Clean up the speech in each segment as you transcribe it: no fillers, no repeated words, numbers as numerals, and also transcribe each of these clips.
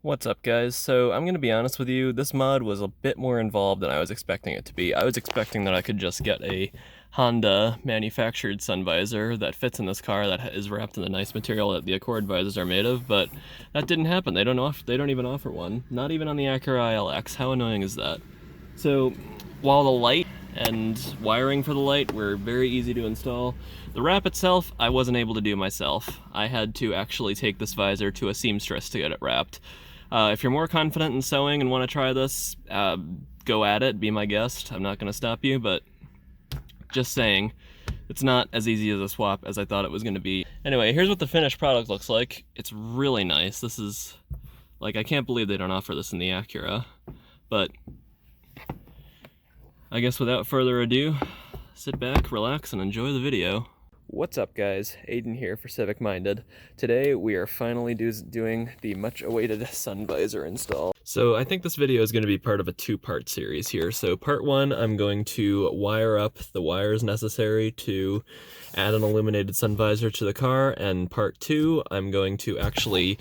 What's up, guys? So I'm gonna be honest with you, this mod was a bit more involved than I was expecting it to be. I was expecting that I could just get a Honda manufactured sun visor that fits in this car that is wrapped in the nice material that the Accord visors are made of, but that didn't happen. They don't even offer one. Not even on the Acura ILX. How annoying is that? So while the light and wiring for the light were very easy to install, the wrap itself I wasn't able to do myself. I had to actually take this visor to a seamstress to get it wrapped. If you're more confident in sewing and want to try this, go at it, be my guest. I'm not going to stop you, but just saying, it's not as easy as a swap as I thought it was going to be. Anyway, here's what the finished product looks like. It's really nice. This is, like, I can't believe they don't offer this in the Acura, but I guess without further ado, sit back, relax, and enjoy the video. What's up, guys? Aiden here for Civic Minded. Today we are finally doing the much awaited sun visor install. So I think this video is going to be part of a two-part series here. So part one, I'm going to wire up the wires necessary to add an illuminated sun visor to the car, and part two, I'm going to actually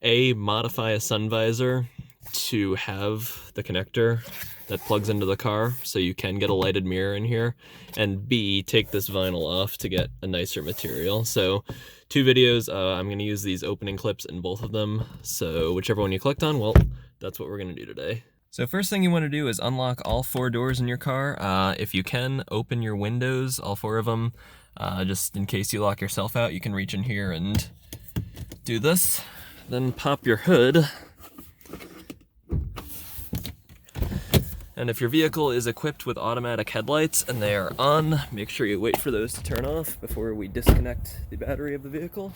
modify a sun visor to have the connector that plugs into the car so you can get a lighted mirror in here, and B, take this vinyl off to get a nicer material. So two videos, I'm going to use these opening clips in both of them, so whichever one you clicked on, well, that's what we're going to do today. So first thing you want to do is unlock all four doors in your car. If you can, open your windows, all four of them, just in case you lock yourself out. You can reach in here and do this, then pop your hood. And if your vehicle is equipped with automatic headlights and they are on, make sure you wait for those to turn off before we disconnect the battery of the vehicle.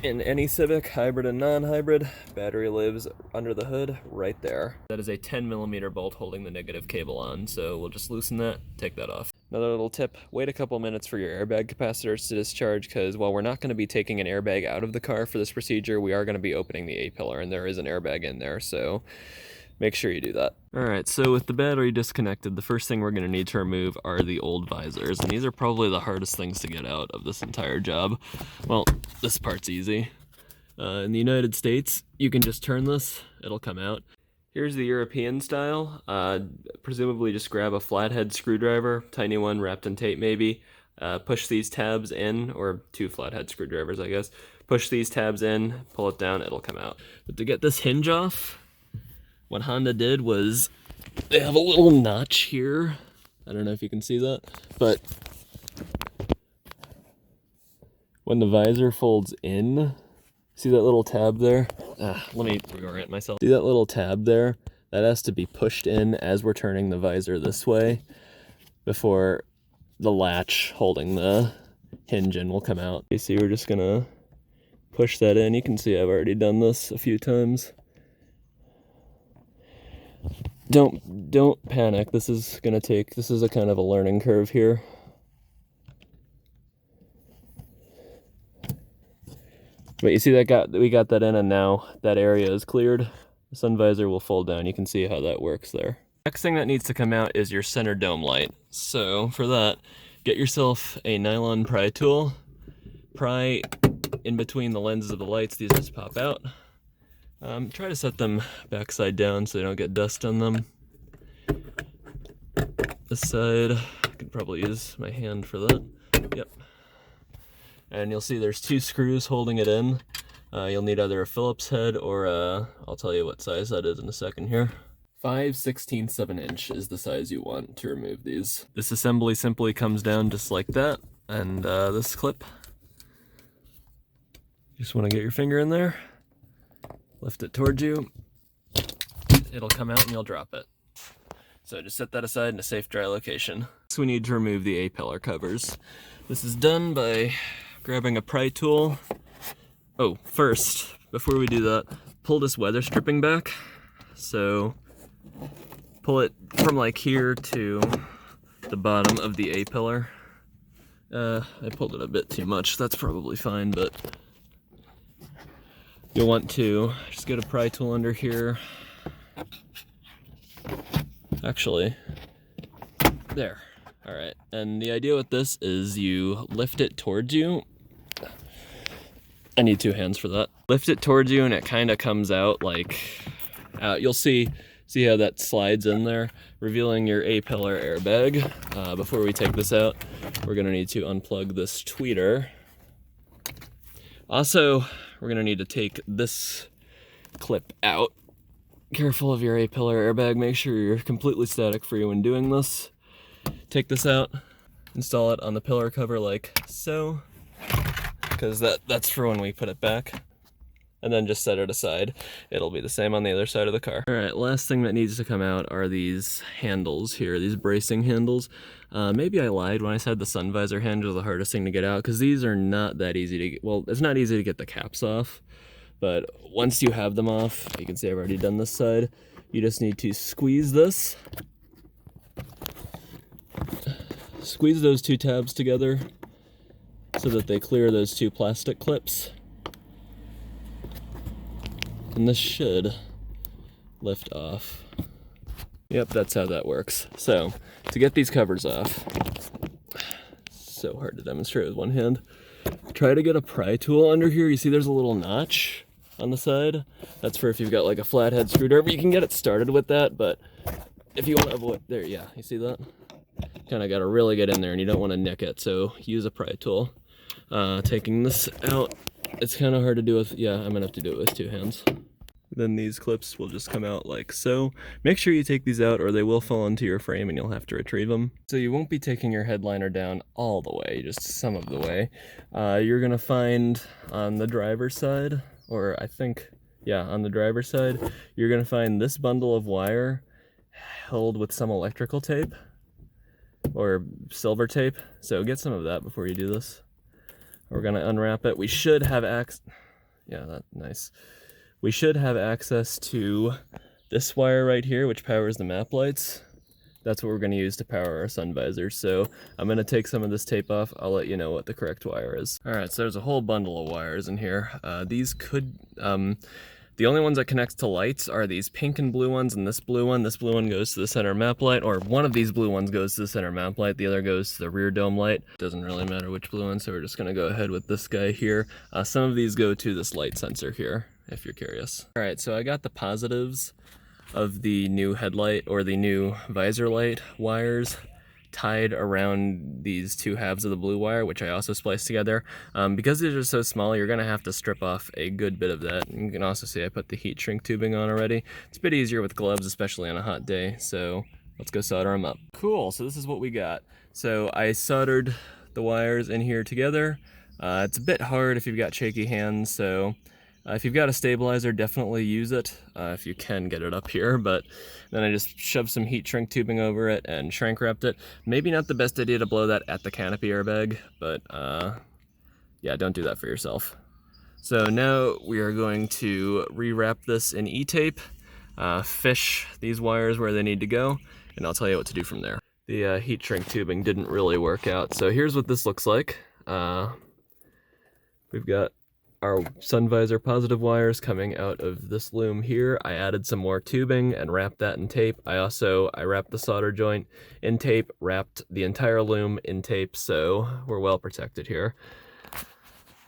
In any Civic, hybrid and non-hybrid, battery lives under the hood right there. That is a 10mm bolt holding the negative cable on, so we'll just loosen that, take that off. Another little tip, wait a couple minutes for your airbag capacitors to discharge, because while we're not going to be taking an airbag out of the car for this procedure, we are going to be opening the A-pillar, and there is an airbag in there, so make sure you do that. Alright, so with the battery disconnected, the first thing we're going to need to remove are the old visors, and these are probably the hardest things to get out of this entire job. Well, this part's easy. In the United States, you can just turn this, it'll come out. Here's the European style. Presumably just grab a flathead screwdriver, tiny one wrapped in tape maybe, push these tabs in, or two flathead screwdrivers I guess, push these tabs in, pull it down, it'll come out. But to get this hinge off, what Honda did was, they have a little notch here. I don't know if you can see that, but when the visor folds in, see that little tab there? Let me reorient myself. See that little tab there? That has to be pushed in as we're turning the visor this way before the latch holding the hinge in will come out. You see, we're just gonna push that in. You can see I've already done this a few times. Don't panic. This is a kind of a learning curve here. But you see that we got that in, and now that area is cleared. The sun visor will fold down. You can see how that works there. Next thing that needs to come out is your center dome light. So for that, get yourself a nylon pry tool. Pry in between the lenses of the lights. These just pop out. Try to set them backside down so they don't get dust on them. This side, I could probably use my hand for that. Yep. And you'll see there's two screws holding it in. You'll need either a Phillips head or I'll tell you what size that is in a second here. 5/16 of an inch is the size you want to remove these. This assembly simply comes down just like that, and this clip. Just want to get your finger in there, lift it towards you, it'll come out and you'll drop it. So just set that aside in a safe, dry location. So we need to remove the A-pillar covers. This is done by grabbing a pry tool. Oh, first, before we do that, pull this weather stripping back. So pull it from like here to the bottom of the A-pillar. I pulled it a bit too much, that's probably fine, but you'll want to just get a pry tool under here. Actually, there. Alright, and the idea with this is you lift it towards you I need 2 hands for that. Lift it towards you and it kind of comes out like, you'll see how that slides in there, revealing your A-pillar airbag. Before we take this out, we're gonna need to unplug this tweeter. Also, we're gonna need to take this clip out. Careful of your A-pillar airbag, make sure you're completely static free when doing this. Take this out, install it on the pillar cover like so, because that's for when we put it back. And then just set it aside. It'll be the same on the other side of the car. All right, last thing that needs to come out are these handles here, these bracing handles. Maybe I lied when I said the sun visor hinge was the hardest thing to get out, because these are not that easy to get. Well, it's not easy to get the caps off, but once you have them off, you can see I've already done this side. You just need to squeeze this. Squeeze those 2 tabs together so that they clear those 2 plastic clips. And this should lift off. Yep, that's how that works. So, to get these covers off, so hard to demonstrate with one hand, try to get a pry tool under here. You see there's a little notch on the side? That's for if you've got like a flathead screwdriver. You can get it started with that, but if you want to avoid, there, yeah, you see that? Kind of got to really get in there and you don't want to nick it, so use a pry tool. Taking this out, it's kind of hard to do with, yeah, I'm gonna have to do it with 2 hands. Then these clips will just come out like so. Make sure you take these out or they will fall into your frame and you'll have to retrieve them. So you won't be taking your headliner down all the way, just some of the way. You're gonna find on the driver's side, or I think, yeah, on the driver's side, you're gonna find this bundle of wire held with some electrical tape or silver tape. So get some of that before you do this. We're gonna unwrap it. We should have yeah, that's nice. We should have access to this wire right here, which powers the map lights. That's what we're gonna use to power our sun visors. So I'm gonna take some of this tape off. I'll let you know what the correct wire is. All right, so there's a whole bundle of wires in here. These could, the only ones that connect to lights are these pink and blue ones and this blue one. This blue one goes to the center map light, or one of these blue ones goes to the center map light. The other goes to the rear dome light. Doesn't really matter which blue one, so we're just gonna go ahead with this guy here. Some of these go to this light sensor here, if you're curious. All right, so I got the positives of the new headlight or the new visor light wires tied around these 2 halves of the blue wire, which I also spliced together. Because these are so small, you're gonna have to strip off a good bit of that. You can also see I put the heat shrink tubing on already. It's a bit easier with gloves, especially on a hot day, so let's go solder them up. Cool, so this is what we got. So I soldered the wires in here together. It's a bit hard if you've got shaky hands, so if you've got a stabilizer, definitely use it if you can get it up here, but then I just shoved some heat shrink tubing over it and shrink wrapped it. Maybe not the best idea to blow that at the canopy airbag, but yeah, don't do that for yourself. So now we are going to rewrap this in E-tape, fish these wires where they need to go, and I'll tell you what to do from there. The heat shrink tubing didn't really work out, so here's what this looks like. We've got our sun visor positive wires coming out of this loom here. I added some more tubing and wrapped that in tape. I wrapped the solder joint in tape, wrapped the entire loom in tape, so we're well protected here.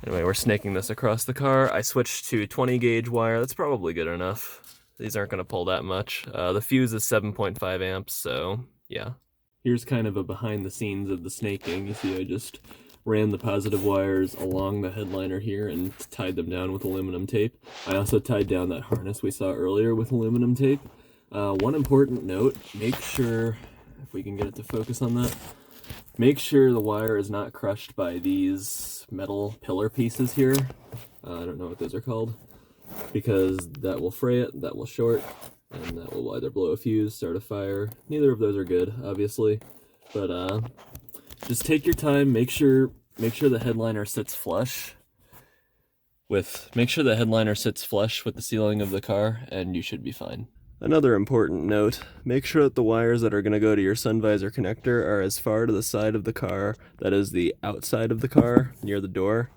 Anyway, we're snaking this across the car. I switched to 20 gauge wire. That's probably good enough. These aren't gonna pull that much. The fuse is 7.5 amps, so yeah. Here's kind of a behind the scenes of the snaking. You see I just ran the positive wires along the headliner here and tied them down with aluminum tape. I also tied down that harness we saw earlier with aluminum tape. One important note, make sure, if we can get it to focus on that, make sure the wire is not crushed by these metal pillar pieces here. I don't know what those are called, because that will fray it, that will short, and that will either blow a fuse, start a fire. Neither of those are good, obviously, but just take your time, make sure the headliner sits flush with the ceiling of the car, and you should be fine. Another important note, make sure that the wires that are going to go to your sun visor connector are as far to the side of the car, that is the outside of the car, near the door.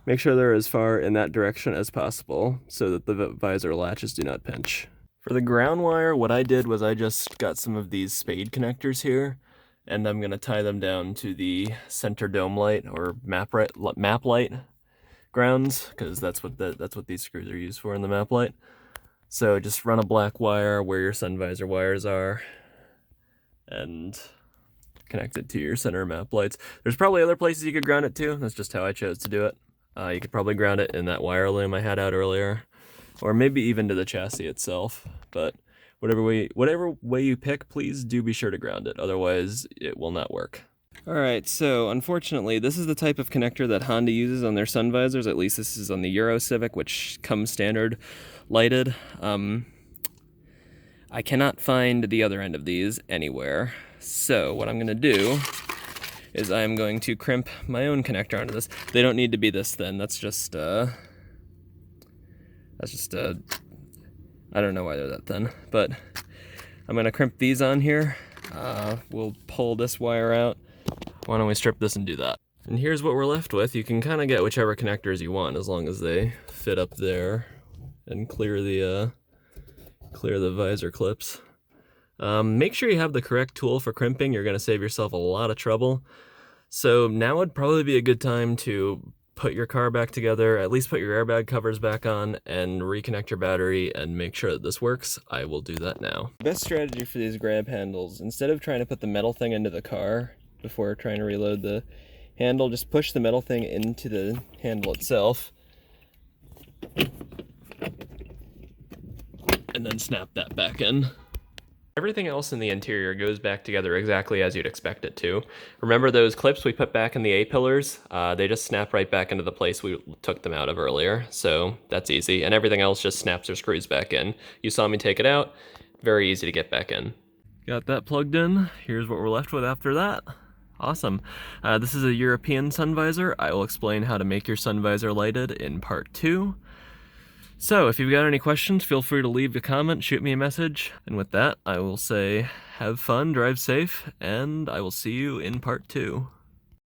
Make sure they're as far in that direction as possible so that the visor latches do not pinch. For the ground wire, what I did was I just got some of these spade connectors here, and I'm going to tie them down to the center dome light or map light, grounds, because that's what these screws are used for in the map light. So just run a black wire where your sun visor wires are, and connect it to your center map lights. There's probably other places you could ground it to. That's just how I chose to do it. You could probably ground it in that wire loom I had out earlier, or maybe even to the chassis itself. But whatever way you pick, please do be sure to ground it. Otherwise, it will not work. All right, so unfortunately, this is the type of connector that Honda uses on their sun visors. At least this is on the Euro Civic, which comes standard lighted. I cannot find the other end of these anywhere. So what I'm gonna do is I'm going to crimp my own connector onto this. They don't need to be this thin. That's just I don't know why they're that thin, but I'm gonna crimp these on here. We'll pull this wire out. Why don't we strip this and do that? And here's what we're left with. You can kind of get whichever connectors you want as long as they fit up there and clear the visor clips. Make sure you have the correct tool for crimping. You're gonna save yourself a lot of trouble. So now would probably be a good time to put your car back together, at least put your airbag covers back on, and reconnect your battery and make sure that this works. I will do that now. Best strategy for these grab handles, instead of trying to put the metal thing into the car before trying to reload the handle, just push the metal thing into the handle itself and then snap that back in. Everything else in the interior goes back together exactly as you'd expect it to. Remember those clips we put back in the A-pillars? They just snap right back into the place we took them out of earlier, so that's easy. And everything else just snaps or screws back in. You saw me take it out, very easy to get back in. Got that plugged in. Here's what we're left with after that. Awesome. This is a European sun visor. I will explain how to make your sun visor lighted in part 2. So if you've got any questions, feel free to leave a comment, shoot me a message. And with that, I will say have fun, drive safe, and I will see you in part 2.